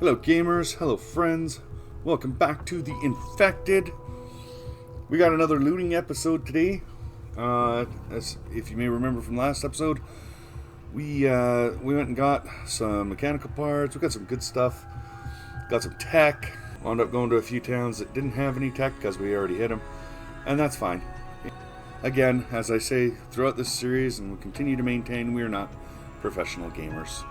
Hello gamers, hello friends, welcome back to The Infected. We got another looting episode today. As if you may remember from last episode, we went and got some mechanical parts, we got some good stuff, got some tech, wound up going to a few towns that didn't have any tech because we already hit them, and that's fine. Again, as I say throughout this series, and we'll continue to maintain, we are not professional gamers.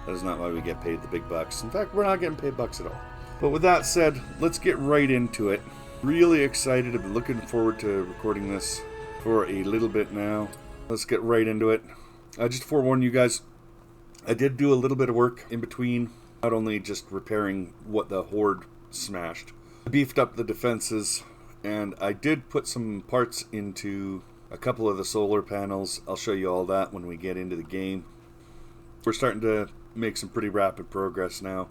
That is not why we get paid the big bucks. In fact, we're not getting paid bucks at all. But with that said, let's get right into it. Really excited. I've been looking forward to recording this for a little bit now. Let's get right into it. Just to forewarn you guys, I did do a little bit of work in between. Not only just repairing what the Horde smashed. I beefed up the defenses, and I did put some parts into a couple of the solar panels. I'll show you all that when we get into the game. We're starting to make some pretty rapid progress now.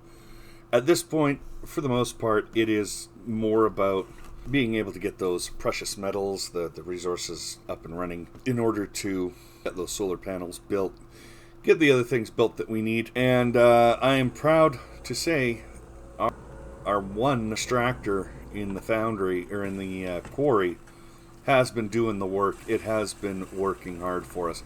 At this point, for the most part, it is more about being able to get those precious metals, the resources up and running in order to get those solar panels built, get the other things built that we need. And I am proud to say our one extractor in the foundry, or in the quarry, has been doing the work. It has been working hard for us.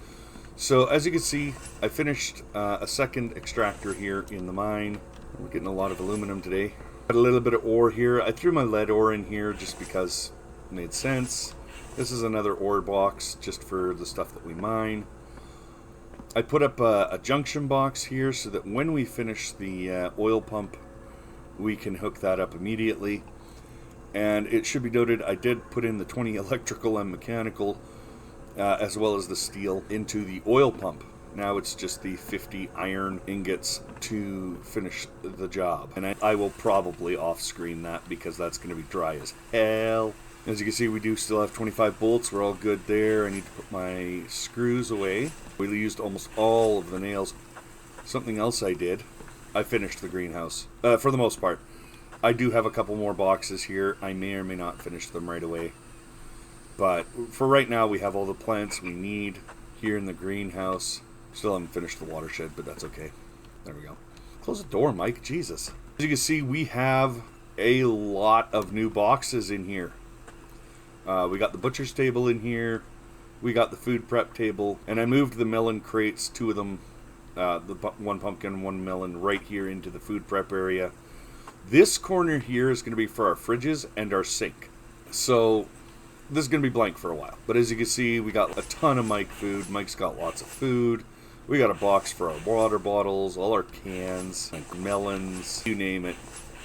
So as you can see, I finished a second extractor here in the mine. We're getting a lot of aluminum today. Got a little bit of ore here. I threw my lead ore in here just because it made sense. This is another ore box just for the stuff that we mine. I put up a junction box here so that when we finish the oil pump, we can hook that up immediately. And it should be noted, I did put in the 20 electrical and mechanical as well as the steel into the oil pump. Now it's just the 50 iron ingots to finish the job. And I will probably off-screen that because that's going to be dry as hell. As you can see, we do still have 25 bolts. We're all good there. I need to put my screws away. We used almost all of the nails. Something else I did, I finished the greenhouse. For the most part. I do have a couple more boxes here. I may or may not finish them right away. But for right now, we have all the plants we need here in the greenhouse. Still haven't finished the watershed, but that's okay. There we go. Close the door, Mike. Jesus. As you can see, we have a lot of new boxes in here. We got the butcher's table in here. We got the food prep table. And I moved the melon crates, two of them, one pumpkin, one melon, right here into the food prep area. This corner here is going to be for our fridges and our sink. So this is going to be blank for a while. But as you can see, we got a ton of Mike food. Mike's got lots of food. We got a box for our water bottles, all our cans, like melons, you name it.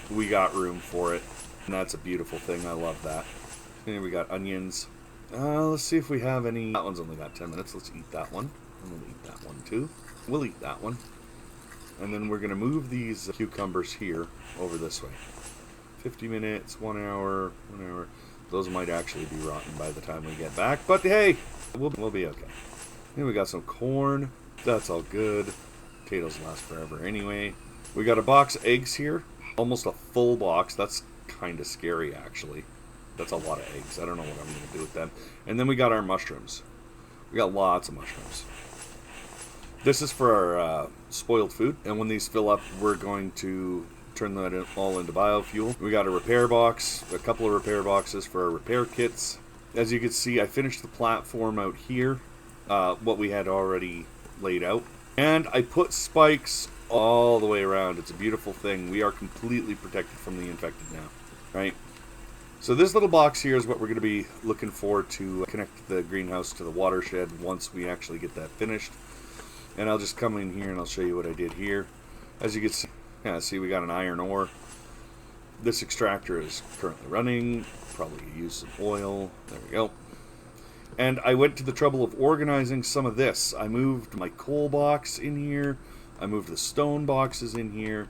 We got room for it. And that's a beautiful thing. I love that. And here we got onions. Let's see if we have any. That one's only got 10 minutes. Let's eat that one. And we'll eat that one too. We'll eat that one. And then we're going to move these cucumbers here over this way. 50 minutes, 1 hour, 1 hour. Those might actually be rotten by the time we get back. But hey, we'll be okay. Then we got some corn. That's all good. Potatoes last forever anyway. We got a box of eggs here. Almost a full box. That's kind of scary, actually. That's a lot of eggs. I don't know what I'm going to do with them. And then we got our mushrooms. We got lots of mushrooms. This is for our spoiled food. And when these fill up, we're going to turn that all into biofuel. We got a repair box, a couple of repair boxes for our repair kits. As you can see, I finished the platform out here, what we had already laid out. And I put spikes all the way around. It's a beautiful thing. We are completely protected from the infected now, right? So this little box here is what we're going to be looking for to connect the greenhouse to the watershed once we actually get that finished. And I'll just come in here and I'll show you what I did here. As you can see, see, we got an iron ore. This extractor is currently running. Probably use some oil. There we go. And I went to the trouble of organizing some of this. I moved my coal box in here. I moved the stone boxes in here.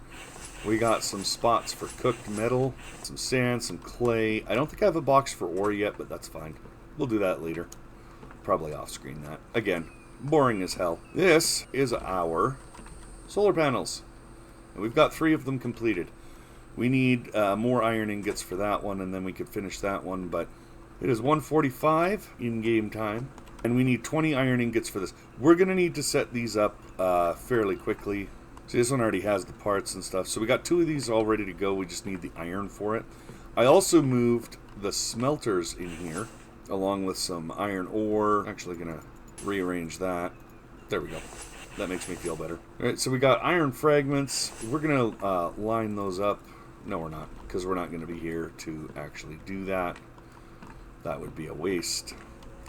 We got some spots for cooked metal, some sand, some clay. I don't think I have a box for ore yet, but that's fine. We'll do that later. Probably off-screen that. Again, boring as hell. This is our solar panels. And we've got 3 of them completed. We need more iron ingots for that one, and then we could finish that one, but it is 1:45 in-game time, and we need 20 iron ingots for this. We're going to need to set these up fairly quickly, See, this one already has the parts and stuff. So we got 2 of these all ready to go. We just need the iron for it. I also moved the smelters in here, along with some iron ore. Actually gonna rearrange that. There we go. That makes me feel better. Alright, so we got iron fragments. We're gonna line those up. No, we're not, because we're not gonna be here to actually do that. That would be a waste.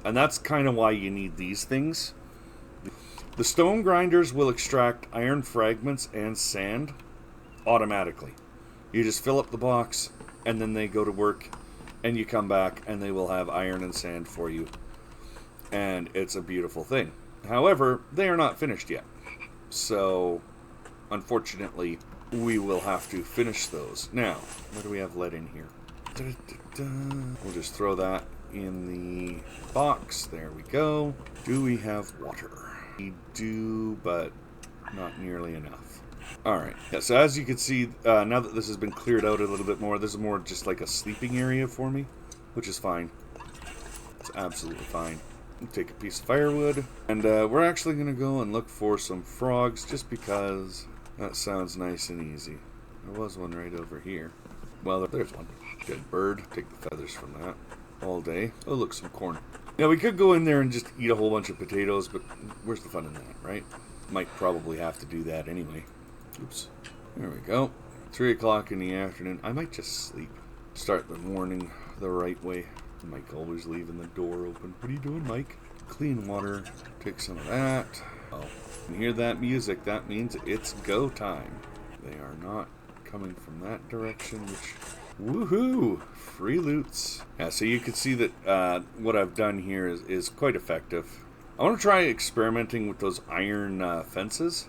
And that's kind of why you need these things. The stone grinders will extract iron fragments and sand automatically. You just fill up the box, and then they go to work, and you come back, and they will have iron and sand for you. And it's a beautiful thing. However, they are not finished yet. So, unfortunately, we will have to finish those. Now, what do we have lead in here? We'll just throw that in the box. There we go. Do we have water? We do, but not nearly enough. Alright, yeah, so as you can see, now that this has been cleared out a little bit more, this is more just like a sleeping area for me, which is fine. It's absolutely fine. Take a piece of firewood, and we're actually going to go and look for some frogs, just because that sounds nice and easy. There was one right over here. Well, there's one. Good bird. Take the feathers from that all day. Oh, look, some corn. Now, we could go in there and just eat a whole bunch of potatoes, but where's the fun in that, right? Might probably have to do that anyway. Oops. There we go. 3 o'clock in the afternoon. I might just sleep. Start the morning the right way. Mike always leaving the door open. What are you doing, Mike? Clean water. Take some of that. Oh, and hear that music. That means it's go time. They are not coming from that direction, which... Woohoo! Free loots. Yeah, so you can see that what I've done here is quite effective. I want to try experimenting with those iron fences.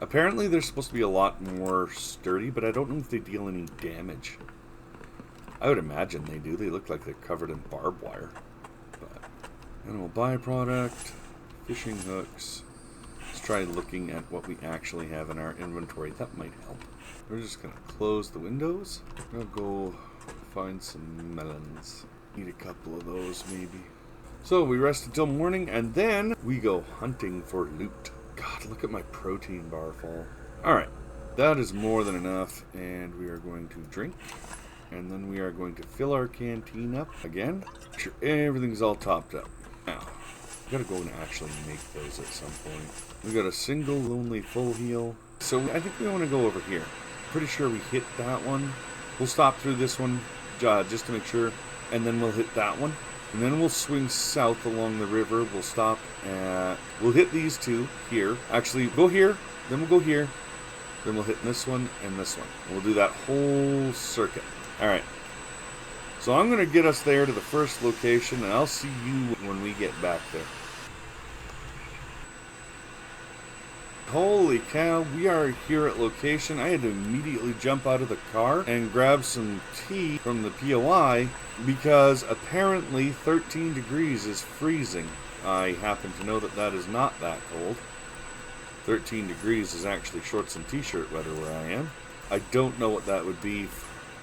Apparently they're supposed to be a lot more sturdy, but I don't know if they deal any damage. I would imagine they do. They look like they're covered in barbed wire. But animal byproduct, fishing hooks. Let's try looking at what we actually have in our inventory. That might help. We're just going to close the windows. I'll go find some melons. Need a couple of those, maybe. So we rest until morning, and then we go hunting for loot. God, look at my protein bar fall. Alright, that is more than enough, and we are going to drink. And then we are going to fill our canteen up again. Make sure everything's all topped up. Now, we gotta go and actually make those at some point. We got a single lonely full heal. So I think we want to go over here. Pretty sure we hit that one. We'll stop through this one just to make sure, and then we'll hit that one, and then we'll swing south along the river. We'll stop at, we'll hit these 2 here. Actually, go here, then we'll go here, then we'll hit this one and this one. We'll do that whole circuit. Alright, so I'm going to get us there to the first location, and I'll see you when we get back there. Holy cow, we are here at location. I had to immediately jump out of the car and grab some tea from the POI because apparently 13 degrees is freezing. I happen to know that that is not that cold. 13 degrees is actually shorts and t-shirt weather where I am. I don't know what that would be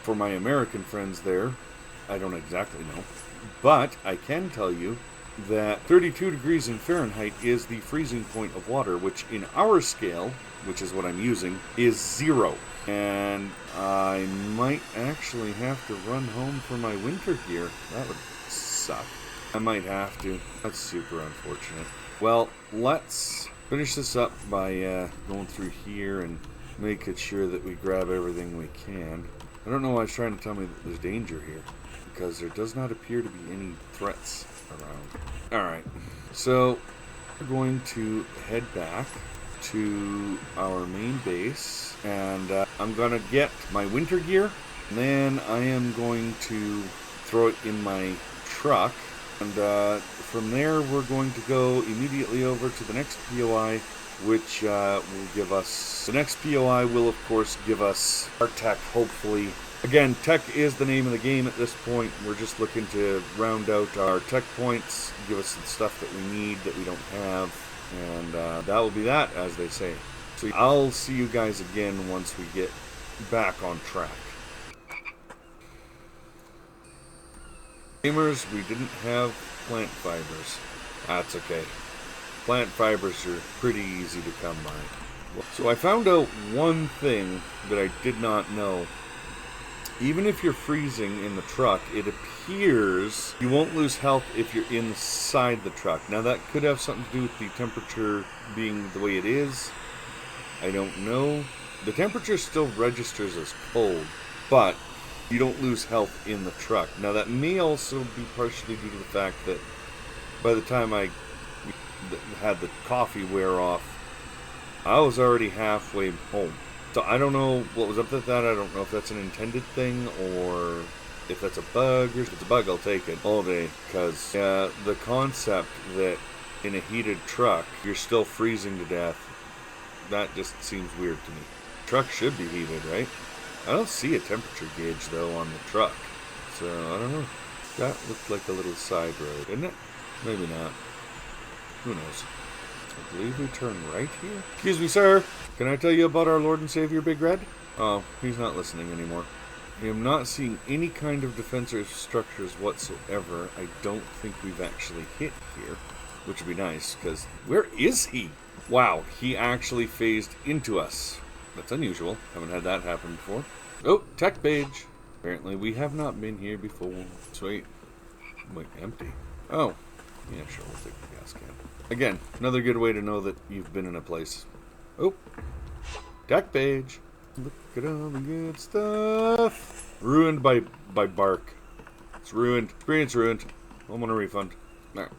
for my American friends there. I don't exactly know. But I can tell you that 32 degrees in Fahrenheit is the freezing point of water, which in our scale, which is what I'm using, is 0. And I might actually have to run home for my winter gear. That would suck. I might have to. That's super unfortunate. Well, let's finish this up by going through here and making sure that we grab everything we can. I don't know why it's trying to tell me that there's danger here, because there does not appear to be any threats around. Alright, so we're going to head back to our main base, and I'm going to get my winter gear, and then I am going to throw it in my truck, and from there we're going to go immediately over to the next POI, which will give us, the next POI will of course give us our tech, hopefully. Again, tech is the name of the game at this point. We're just looking to round out our tech points, give us the stuff that we need that we don't have, and that will be that, as they say. So I'll see you guys again once we get back on track. Gamers, we didn't have plant fibers. That's okay. Plant fibers are pretty easy to come by. So I found out one thing that I did not know. Even if you're freezing in the truck, it appears you won't lose health if you're inside the truck. Now that could have something to do with the temperature being the way it is. I don't know. The temperature still registers as cold, but you don't lose health in the truck. Now that may also be partially due to the fact that by the time I had the coffee wear off, I was already halfway home. So I don't know what was up with that. I don't know if that's an intended thing or if that's a bug. Or if it's a bug, I'll take it all day. Because the concept that in a heated truck, you're still freezing to death, that just seems weird to me. Truck should be heated, right? I don't see a temperature gauge, though, on the truck. So, I don't know. That looked like a little side road, didn't it? Maybe not. Who knows? I believe we turn right here. Excuse me, sir. Can I tell you about our Lord and Savior, Big Red? Oh, he's not listening anymore. I am not seeing any kind of defensive structures whatsoever. I don't think we've actually hit here, which would be nice, because where is he? Wow, he actually phased into us. That's unusual. Haven't had that happen before. Oh, tech page. Apparently we have not been here before. Sweet. Wait, empty. Oh. Yeah, sure, we'll take the gas can. Again, another good way to know that you've been in a place. Oh. Tech page. Look at all the good stuff. Ruined by bark. It's ruined. Experience ruined. I want a refund. Alright.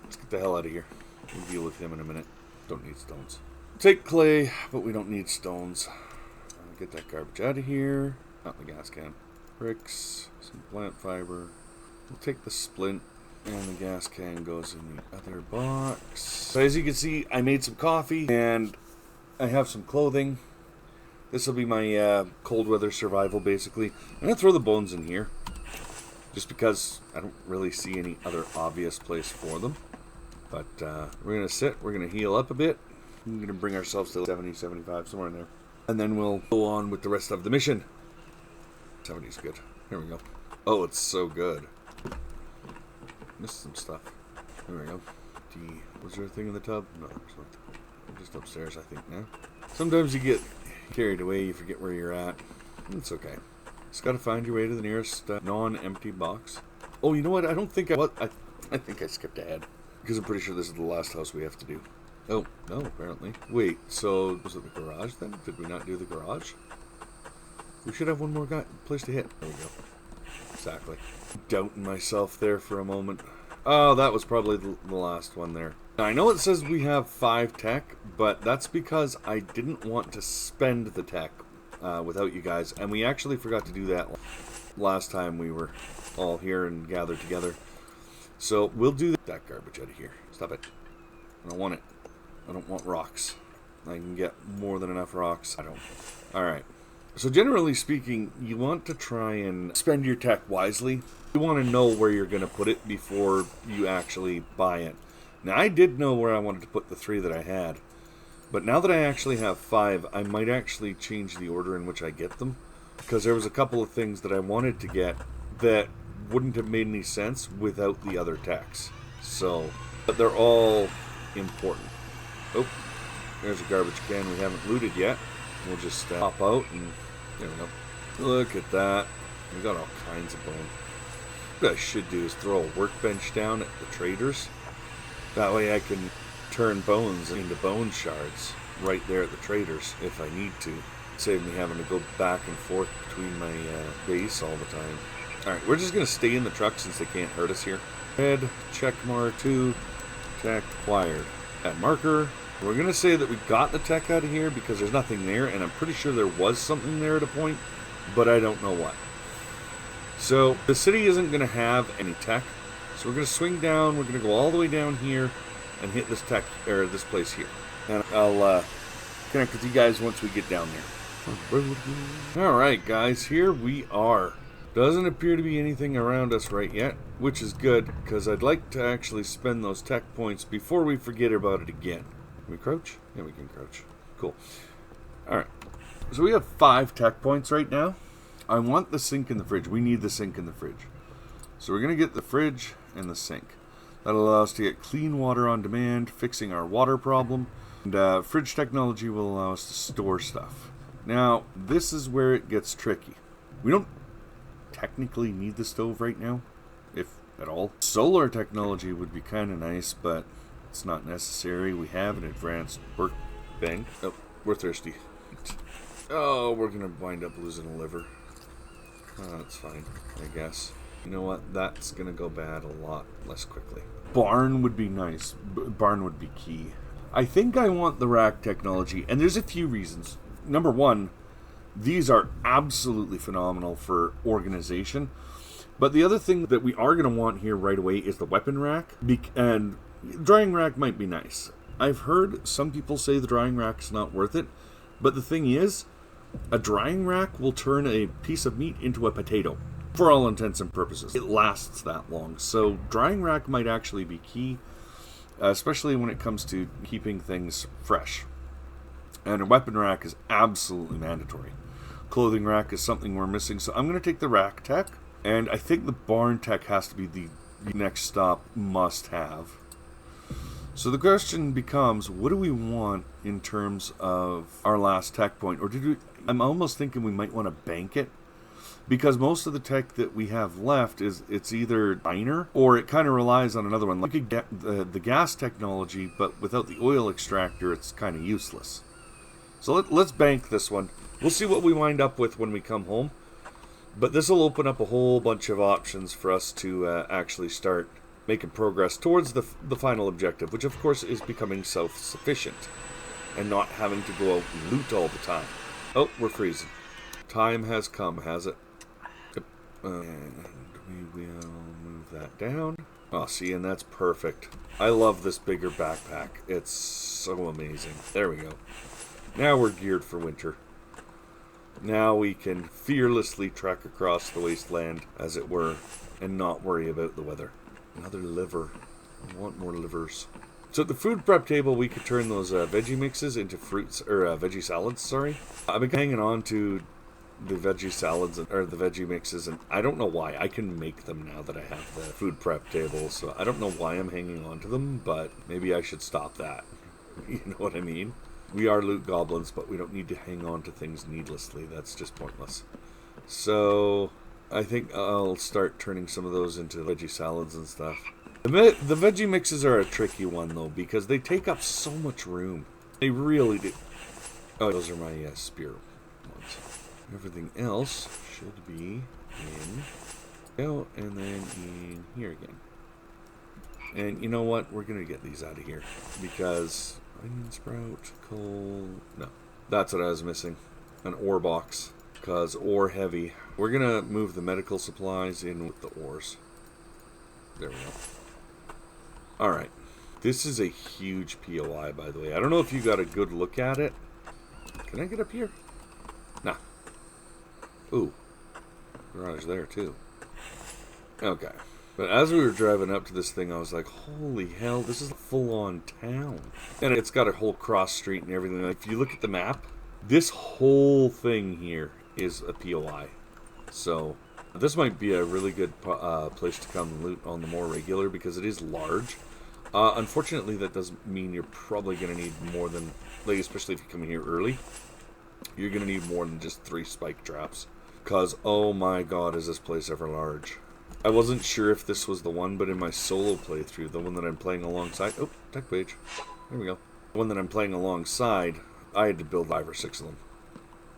Let's get the hell out of here. We'll deal with him in a minute. Don't need stones. Take clay, but we don't need stones. Get that garbage out of here. Not the gas can. Bricks, some plant fiber. We'll take the splint, and the gas can goes in the other box. So as you can see, I made some coffee, and I have some clothing. This will be my cold weather survival, basically. I'm going to throw the bones in here, just because I don't really see any other obvious place for them. But we're going to sit, we're going to heal up a bit. We're going to bring ourselves to 70, 75, somewhere in there. And then we'll go on with the rest of the mission. 70 is good. Here we go. Oh, it's so good. Missed some stuff. There we go. Was there a thing in the tub? No, there's not. I'm just upstairs, I think, now. Sometimes you get carried away, you forget where you're at. It's okay. Just gotta find your way to the nearest non-empty box. Oh, you know what? I don't think I think I skipped ahead. Because I'm pretty sure this is the last house we have to do. Oh, no, apparently. Wait, so was it the garage then? Did we not do the garage? We should have one more place to hit. There we go. Exactly. Doubting myself there for a moment. Oh, that was probably the last one there. Now, I know it says we have 5 tech, but that's because I didn't want to spend the tech without you guys. And we actually forgot to do that last time we were all here and gathered together. So we'll do that garbage out of here. Stop it. I don't want it. I don't want rocks. I can get more than enough rocks. I don't. Alright. So generally speaking, you want to try and spend your tech wisely. You want to know where you're going to put it before you actually buy it. Now, I did know where I wanted to put the 3 that I had. But now that I actually have 5, I might actually change the order in which I get them. Because there was a couple of things that I wanted to get that wouldn't have made any sense without the other techs. So, but they're all important. Oh, there's a garbage can we haven't looted yet. We'll just pop out and there we go. Look at that. We got all kinds of bone. What I should do is throw a workbench down at the traders. That way I can turn bones into bone shards right there at the traders if I need to. Save me having to go back and forth between my base all the time. Alright, we're just going to stay in the truck since they can't hurt us here. Red, check mark 2, tech acquired. Add marker. We're going to say that we got the tech out of here because there's nothing there, and I'm pretty sure there was something there at a point, but I don't know what. So, the city isn't going to have any tech, so we're going to swing down, we're going to go all the way down here, and hit this tech, or this place here. And I'll connect with you guys once we get down there. Alright guys, here we are. Doesn't appear to be anything around us right yet, which is good, because I'd like to actually spend those tech points before we forget about it again. Can we crouch? Yeah, we can crouch. Cool. Alright. So we have 5 tech points right now. I want the sink and the fridge. We need the sink and the fridge. So we're going to get the fridge and the sink. That'll allow us to get clean water on demand, fixing our water problem. And fridge technology will allow us to store stuff. Now, this is where it gets tricky. We don't technically need the stove right now, if at all. Solar technology would be kind of nice, but it's not necessary. We have an advanced workbench. Oh, we're thirsty. Oh, we're going to wind up losing a liver. Oh, that's fine, I guess. You know what? That's going to go bad a lot less quickly. Barn would be nice. Barn would be key. I think I want the rack technology, and there's a few reasons. Number one, these are absolutely phenomenal for organization. But the other thing that we are going to want here right away is the weapon rack. And drying rack might be nice. I've heard some people say the drying rack's not worth it. But the thing is, a drying rack will turn a piece of meat into a potato. For all intents and purposes. It lasts that long. So drying rack might actually be key. Especially when it comes to keeping things fresh. And a weapon rack is absolutely mandatory. Clothing rack is something we're missing. So I'm going to take the rack tech. And I think the barn tech has to be the next stop must have. So the question becomes, what do we want in terms of our last tech point? Or I'm almost thinking we might want to bank it. Because most of the tech that we have left it's either minor or it kind of relies on another one. Like you could get the gas technology, but without the oil extractor, it's kind of useless. So let's bank this one. We'll see what we wind up with when we come home. But this will open up a whole bunch of options for us to actually start making progress towards the final objective, which of course is becoming self-sufficient and not having to go out and loot all the time. Oh, we're freezing. Time has come, has it? Yep. And we will move that down. Oh, see, and that's perfect. I love this bigger backpack. It's so amazing. There we go. Now we're geared for winter. Now we can fearlessly trek across the wasteland, as it were, and not worry about the weather. Another liver. I want more livers. So at the food prep table, we could turn those veggie mixes into fruits, or veggie salads, sorry. I've been hanging on to the veggie salads, or the veggie mixes, and I don't know why. I can make them now that I have the food prep table, so I don't know why I'm hanging on to them, but maybe I should stop that. You know what I mean? We are loot goblins, but we don't need to hang on to things needlessly. That's just pointless. So I think I'll start turning some of those into veggie salads and stuff. The veggie mixes are a tricky one, though, because they take up so much room. They really do. Oh, those are my spear ones. Everything else should be in. Oh, and then in here again. And you know what? We're going to get these out of here. Because onion sprout, coal. No, that's what I was missing. An ore box. Because ore heavy. We're going to move the medical supplies in with the ores. There we go. Alright. This is a huge POI, by the way. I don't know if you got a good look at it. Can I get up here? Nah. Ooh. Garage there, too. Okay. But as we were driving up to this thing, I was like, holy hell, this is a full-on town. And it's got a whole cross street and everything. If you look at the map, this whole thing here is a POI. So this might be a really good place to come loot on the more regular because it is large. Unfortunately, that doesn't mean you're probably going to need more than, like, especially if you come in here early, you're going to need more than just 3 spike traps. Because, oh my god, is this place ever large. I wasn't sure if this was the one, but in my solo playthrough, the one that I'm playing alongside, oh, tech page, there we go. The one that I'm playing alongside, I had to build 5 or 6 of them.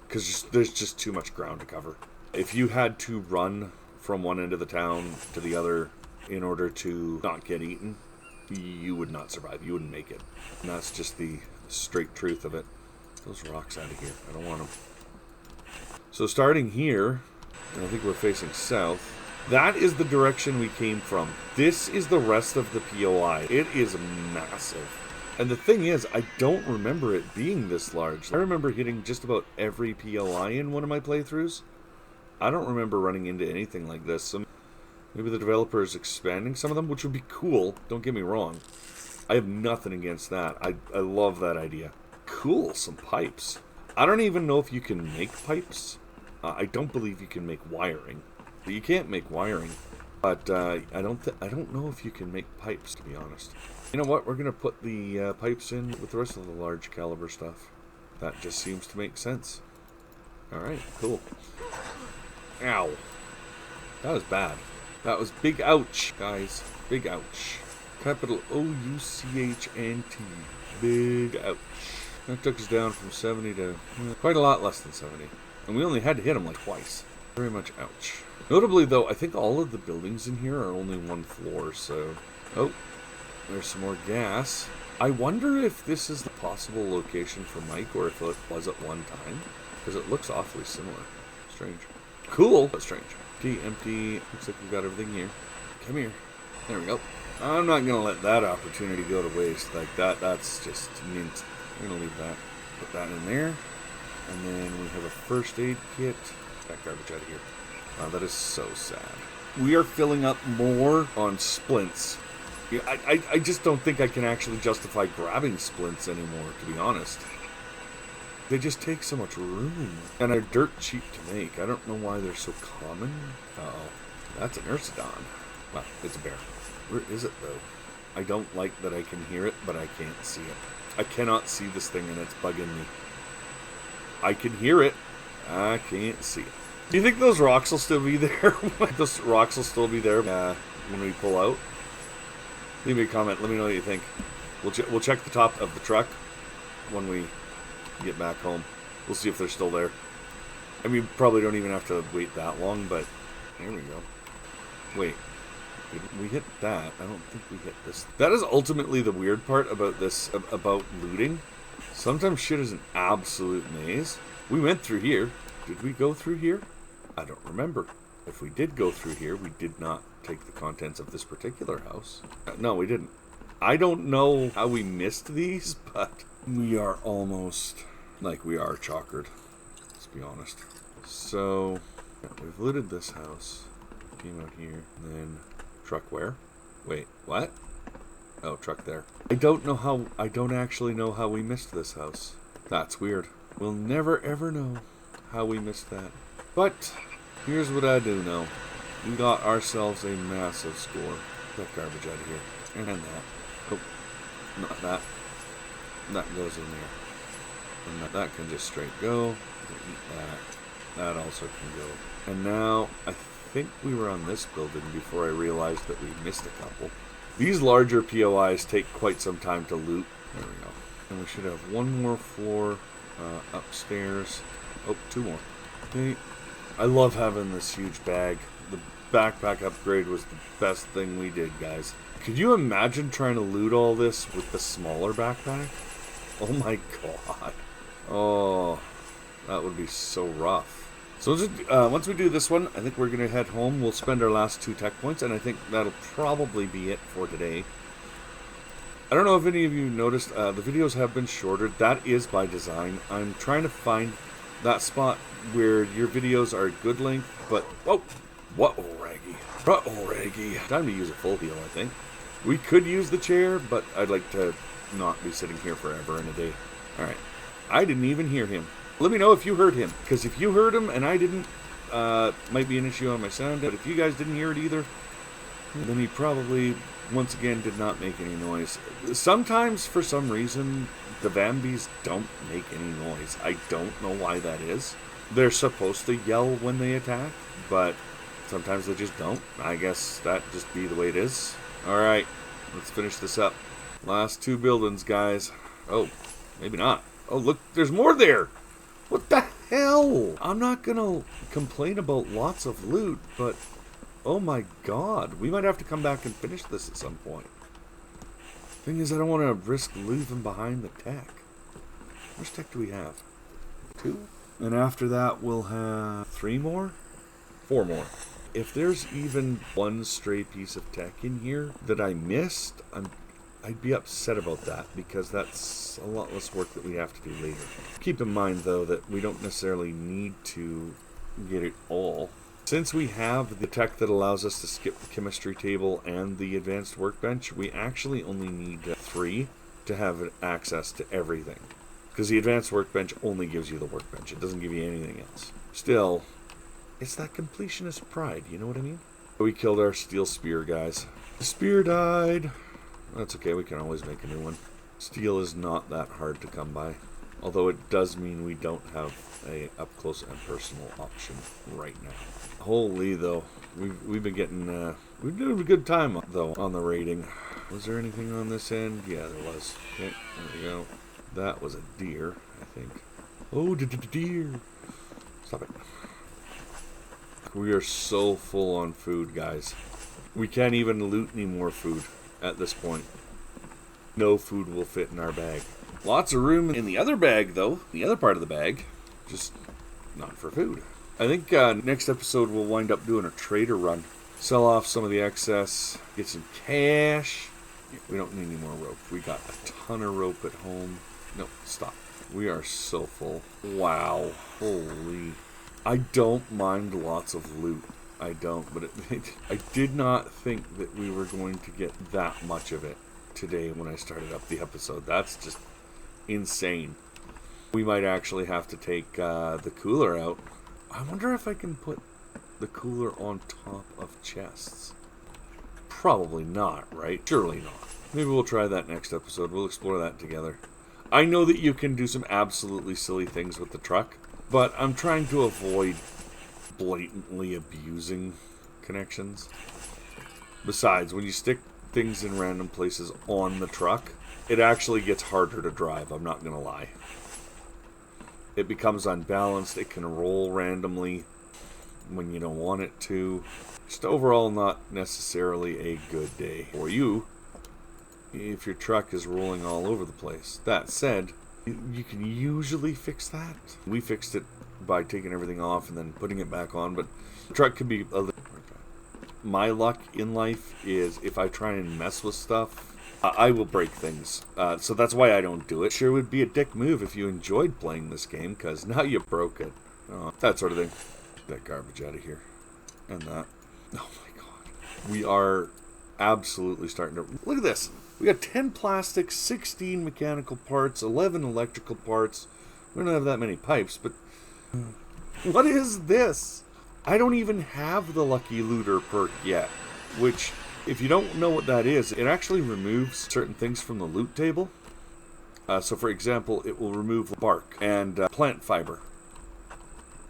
Because there's just too much ground to cover. If you had to run from one end of the town to the other in order to not get eaten, you would not survive. You wouldn't make it. And that's just the straight truth of it. Those rocks out of here. I don't want them. So starting here, and I think we're facing south, that is the direction we came from. This is the rest of the POI. It is massive. And the thing is, I don't remember it being this large. I remember hitting just about every POI in one of my playthroughs. I don't remember running into anything like this. So maybe the developer is expanding some of them, which would be cool. Don't get me wrong. I have nothing against that. I love that idea. Cool, some pipes. I don't even know if you can make pipes. I don't believe you can make wiring. But you can't make wiring. But I don't know if you can make pipes, to be honest. You know what? We're going to put the pipes in with the rest of the large caliber stuff. That just seems to make sense. Alright, cool. Ow. That was bad. That was big ouch, guys. Big ouch. Capital O-U-C-H-N-T. Big ouch. That took us down from 70 to quite a lot less than 70. And we only had to hit him like twice. Very much ouch. Notably, though, I think all of the buildings in here are only one floor, so... Oh, there's some more gas. I wonder if this is the possible location for Mike, or if it was at one time. Because it looks awfully similar. Strange. Cool, but strange. Empty, empty. Looks like we've got everything here. Come here. There we go. I'm not going to let that opportunity go to waste like that. That's just mint. We're going to leave that. Put that in there. And then we have a first aid kit. That garbage out of here. Wow, that is so sad. We are filling up more on splints. Yeah, I just don't think I can actually justify grabbing splints anymore, to be honest. They just take so much room. And they're dirt cheap to make. I don't know why they're so common. Uh-oh. That's an Ursidon. Well, it's a bear. Where is it, though? I don't like that I can hear it, but I can't see it. I cannot see this thing, and it's bugging me. I can hear it. I can't see it. Do you think those rocks will still be there? Those rocks will still be there when we pull out? Leave me a comment. Let me know what you think. We'll check the top of the truck when we get back home. We'll see if they're still there. I mean, probably don't even have to wait that long, but here we go. Wait. We hit that. I don't think we hit this. That is ultimately the weird part about this, about looting. Sometimes shit is an absolute maze. We went through here. Did we go through here? I don't remember. If we did go through here, we did not take the contents of this particular house. No, we didn't. I don't know how we missed these, but we are almost like we are chockered. Let's be honest. So, we've looted this house. Came out here, and then truck where? Wait, what? Oh, truck there. I don't actually know how we missed this house. That's weird. We'll never ever know how we missed that. But here's what I do know. We got ourselves a massive score. That garbage out of here. And that. Oh, not that. That goes in there. And that can just straight go. Eat that. That also can go. And now, I think we were on this building before I realized that we missed a couple. These larger POIs take quite some time to loot. There we go. And we should have one more floor upstairs. Oh, two more. Okay. I love having this huge bag. The backpack upgrade was the best thing we did, guys. Could you imagine trying to loot all this with the smaller backpack? Oh my god. Oh, that would be so rough. So once we do this one, I think we're going to head home. We'll spend our last 2 tech points, and I think that'll probably be it for today. I don't know if any of you noticed, the videos have been shorter. That is by design. I'm trying to find that spot where your videos are good length, but... Whoa! What-oh, Raggy. Uh-oh, Raggy. Time to use a full heal, I think. We could use the chair, but I'd like to not be sitting here forever in a day. Alright. I didn't even hear him. Let me know if you heard him, because if you heard him and I didn't, might be an issue on my sound, but if you guys didn't hear it either, then he probably, once again, did not make any noise. Sometimes, for some reason, the Vambies don't make any noise. I don't know why that is. They're supposed to yell when they attack, but sometimes they just don't. I guess that just be the way it is. Alright, let's finish this up. Last 2 buildings, guys. Oh, maybe not. Oh, look, there's more there! What the hell? I'm not gonna complain about lots of loot, but oh my god, we might have to come back and finish this at some point. Thing is, I don't want to risk leaving behind the tech. How much tech do we have? 2? And after that, we'll have 3 more? 4 more. If there's even one stray piece of tech in here that I missed, I'd be upset about that, because that's a lot less work that we have to do later. Keep in mind, though, that we don't necessarily need to get it all. Since we have the tech that allows us to skip the chemistry table and the advanced workbench, we actually only need 3 to have access to everything. Because the advanced workbench only gives you the workbench. It doesn't give you anything else. Still, it's that completionist pride, you know what I mean? We killed our steel spear, guys. The spear died. That's okay, we can always make a new one. Steel is not that hard to come by. Although it does mean we don't have a up close and personal option right now. Holy though, we've been getting we've been doing a good time though on the rating. Was there anything on this end? Yeah, there was. Okay, there we go. That was a deer, I think. Oh, deer! Stop it. We are so full on food, guys. We can't even loot any more food at this point. No food will fit in our bag. Lots of room in the other bag, though. The other part of the bag. Just not for food. I think next episode we'll wind up doing a trader run. Sell off some of the excess. Get some cash. We don't need any more rope. We got a ton of rope at home. No, stop. We are so full. Wow. Holy. I don't mind lots of loot. I don't. But I did not think that we were going to get that much of it today when I started up the episode. That's just insane. We might actually have to take the cooler out. I wonder if I can put the cooler on top of chests. Probably not, right? Surely not. Maybe we'll try that next episode. We'll explore that together. I know that you can do some absolutely silly things with the truck, but I'm trying to avoid blatantly abusing connections. Besides, when you stick things in random places on the truck, it actually gets harder to drive, I'm not going to lie. It becomes unbalanced, it can roll randomly when you don't want it to. Just overall not necessarily a good day for you if your truck is rolling all over the place. That said, you can usually fix that. We fixed it by taking everything off and then putting it back on, but the truck could be a little... My luck in life is if I try and mess with stuff, I will break things. So that's why I don't do it. Sure would be a dick move if you enjoyed playing this game, because now you broke it. That sort of thing. That garbage out of here. And that. Oh my god. We are absolutely starting to... Look at this. We got 10 plastic, 16 mechanical parts, 11 electrical parts. We don't have that many pipes, but... What is this? I don't even have the Lucky Looter perk yet, which, if you don't know what that is, it actually removes certain things from the loot table. So, for example, it will remove bark and plant fiber.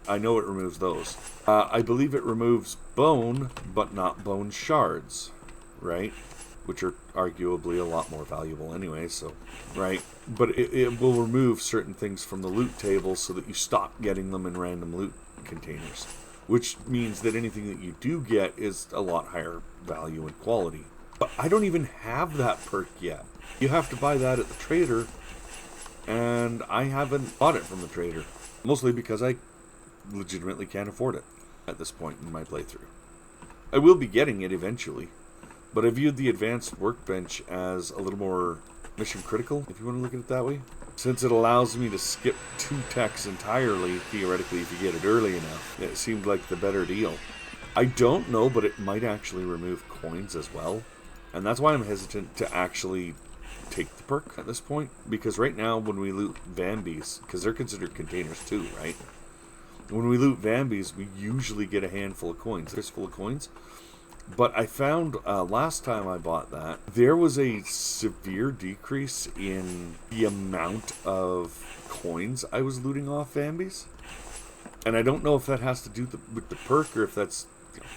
I know it removes those. I believe it removes bone, but not bone shards, right? Which are arguably a lot more valuable anyway, so, right? But it will remove certain things from the loot table so that you stop getting them in random loot containers. Which means that anything that you do get is a lot higher value and quality. But I don't even have that perk yet. You have to buy that at the trader, and I haven't bought it from the trader. Mostly because I legitimately can't afford it at this point in my playthrough. I will be getting it eventually, but I viewed the advanced workbench as a little more mission critical, if you want to look at it that way. Since it allows me to skip 2 techs entirely, theoretically, if you get it early enough, it seemed like the better deal. I don't know, but it might actually remove coins as well. And that's why I'm hesitant to actually take the perk at this point. Because right now, when we loot Vambies, because they're considered containers too, right? When we loot Vambies, we usually get a handful of coins. There's full of coins. But I found last time I bought that, there was a severe decrease in the amount of coins I was looting off Vambies. And I don't know if that has to do with the perk or if that's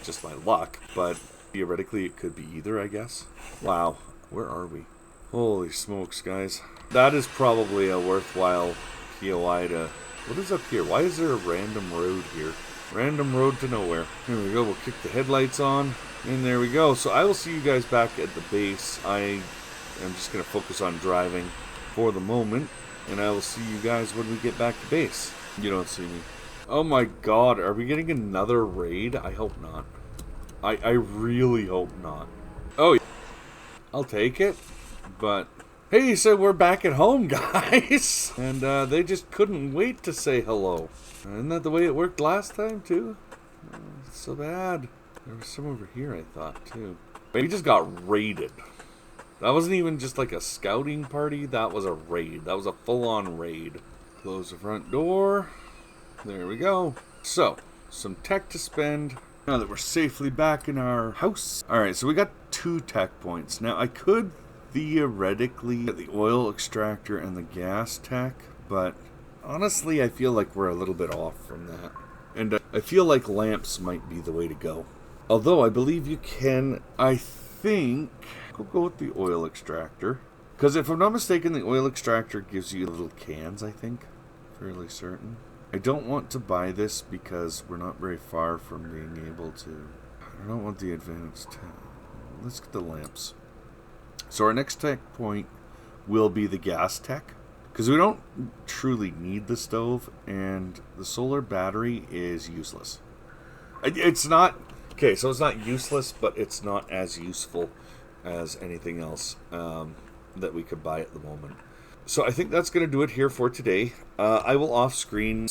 just my luck, but theoretically it could be either, I guess. Wow, where are we? Holy smokes, guys. That is probably a worthwhile POI to... What is up here? Why is there a random road here? Random road to nowhere. Here we go, we'll kick the headlights on. And there we go. So I will see you guys back at the base. I am just going to focus on driving for the moment. And I will see you guys when we get back to base. You don't see me. Oh my god, are we getting another raid? I hope not. I really hope not. Oh, I'll take it. But, hey, so we're back at home, guys. And they just couldn't wait to say hello. Isn't that the way it worked last time, too? Oh, it's so bad. There was some over here, I thought, too. We just got raided. That wasn't even just like a scouting party. That was a raid. That was a full-on raid. Close the front door. There we go. So, some tech to spend. Now that we're safely back in our house. Alright, so we got 2 tech points. Now, I could theoretically the oil extractor and the gas tech, but honestly, I feel like we're a little bit off from that. And I feel like lamps might be the way to go. Although I believe you can, I think, go with the oil extractor. Because if I'm not mistaken, the oil extractor gives you little cans, I think. Fairly certain. I don't want to buy this because we're not very far from being able to... I don't want the advanced... Let's get the lamps. So our next tech point will be the gas tech. Because we don't truly need the stove, and the solar battery is useless. It's not... Okay, so it's not useless, but it's not as useful as anything else that we could buy at the moment. So I think that's going to do it here for today. I will off-screen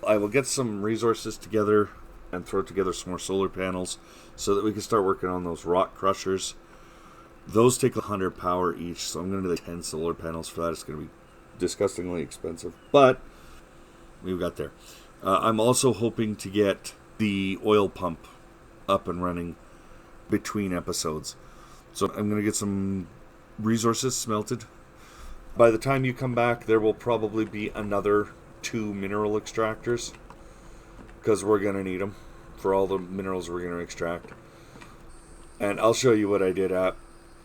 I will get some resources together and throw together some more solar panels so that we can start working on those rock crushers. Those take 100 power each, so I'm going to do 10 solar panels for that. It's going to be disgustingly expensive, but we've got there. I'm also hoping to get the oil pump up and running between episodes. So I'm going to get some resources smelted. By the time you come back, there will probably be another 2 mineral extractors, because we're going to need them for all the minerals we're going to extract. And I'll show you what I did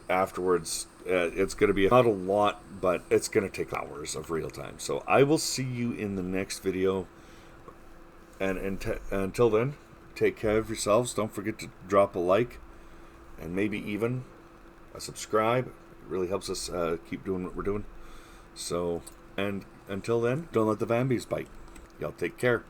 afterwards. It's going to be not a lot, but it's going to take hours of real time. So I will see you in the next video. And until then, take care of yourselves. Don't forget to drop a like and maybe even a subscribe. It really helps us keep doing what we're doing. So, and until then, don't let the Vambies bite. Y'all take care.